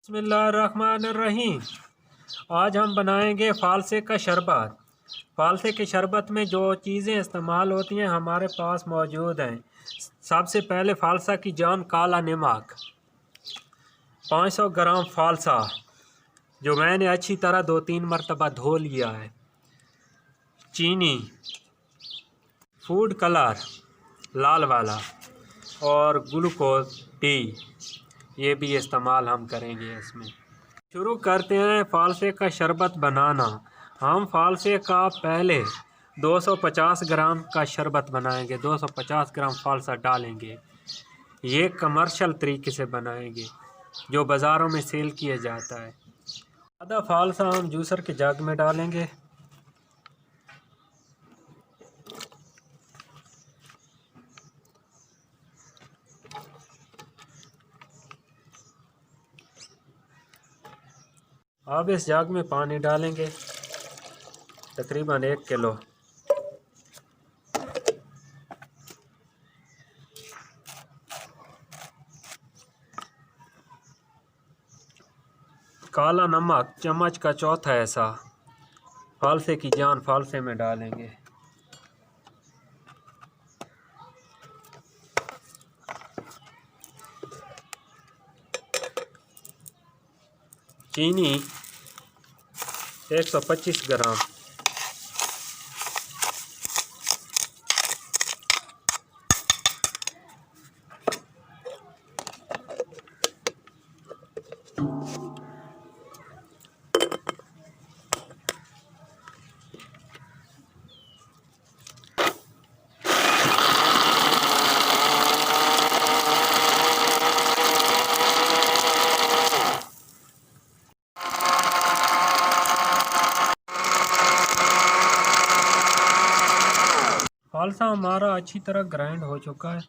बिस्मिल्लाहिर्रहमानिर्रहीम। आज हम बनाएंगे फ़ालसे का शरबत। फ़ालसे के शरबत में जो चीज़ें इस्तेमाल होती हैं हमारे पास मौजूद हैं। सबसे पहले फ़ालसा की जान, काला नमक, 500 ग्राम फ़ालसा जो मैंने अच्छी तरह 2-3 मरतबा धो लिया है, चीनी, फूड कलर लाल वाला और ग्लूकोज डी, ये भी इस्तेमाल हम करेंगे इसमें। शुरू करते हैं फ़ालसे का शरबत बनाना। हम फ़ालसे का पहले 250 ग्राम का शरबत बनाएंगे। 250 ग्राम फ़ालसा डालेंगे। ये कमर्शियल तरीके से बनाएंगे जो बाज़ारों में सेल किया जाता है। आधा फ़ालसा हम जूसर के जग में डालेंगे। अब इस जग में पानी डालेंगे, तकरीबन 1 किलो। काला नमक चम्मच का चौथा हिस्सा फ़ालसे की जान फ़ालसे में डालेंगे। चीनी 125 ग्राम, फ़ालसा हमारा अच्छी तरह ग्राइंड हो चुका है।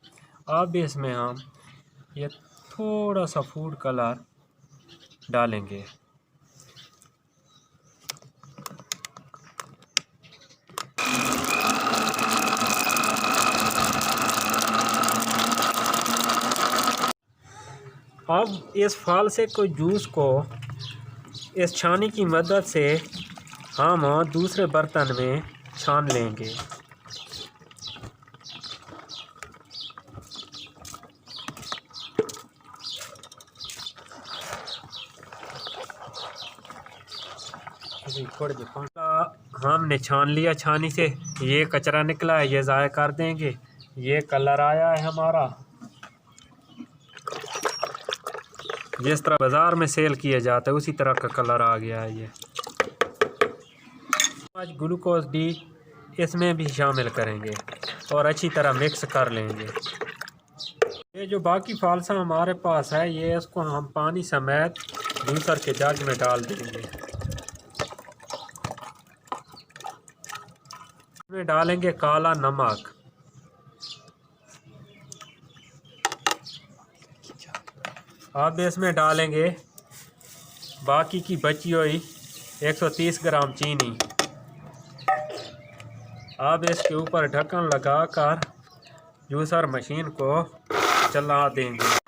अब इसमें हम ये थोड़ा सा फूड कलर डालेंगे। अब इस फ़ालसे को जूस को इस छानी की मदद से हम दूसरे बर्तन में छान लेंगे। हमने छान लिया छानी से, ये कचरा निकला है, ये ज़ाया कर देंगे। ये कलर आया है हमारा, जिस तरह बाज़ार में सेल किया जाता है उसी तरह का कलर आ गया है। ये आज ग्लूकोज डी इसमें भी शामिल करेंगे और अच्छी तरह मिक्स कर लेंगे। ये जो बाकी फ़ालसा हमारे पास है, ये इसको हम पानी समेत जूसर के जग में डाल देंगे। इसमें डालेंगे काला नमक, अब इसमें डालेंगे बाकी की बची हुई 130 ग्राम चीनी। अब इसके ऊपर ढक्कन लगाकर जूसर मशीन को चला देंगे।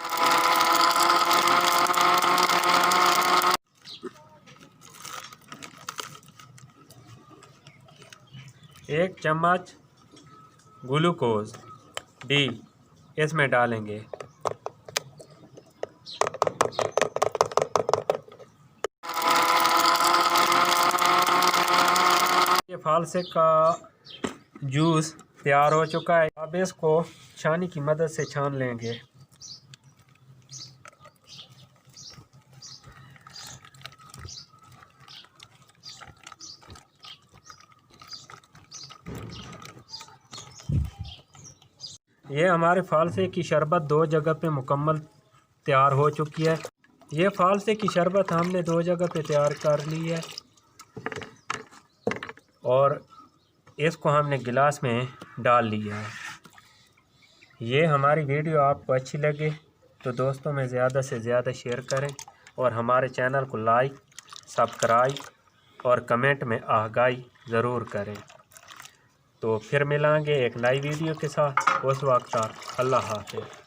एक चम्मच ग्लूकोज डी इसमें डालेंगे। ये फ़ालसे का जूस तैयार हो चुका है। अब इसको छानी की मदद से छान लेंगे। ये हमारे फ़ालसे की शरबत 2 जगह पे मुकम्मल तैयार हो चुकी है। ये फ़ालसे की शरबत हमने 2 जगह पे तैयार कर ली है और इसको हमने गिलास में डाल लिया है। ये हमारी वीडियो आपको अच्छी लगे तो दोस्तों में ज़्यादा से ज़्यादा शेयर करें और हमारे चैनल को लाइक, सब्सक्राइब और कमेंट में आगाही ज़रूर करें। तो फिर मिलेंगे एक नई वीडियो के साथ। उस वक्त तक अल्लाह हाफ़िज़।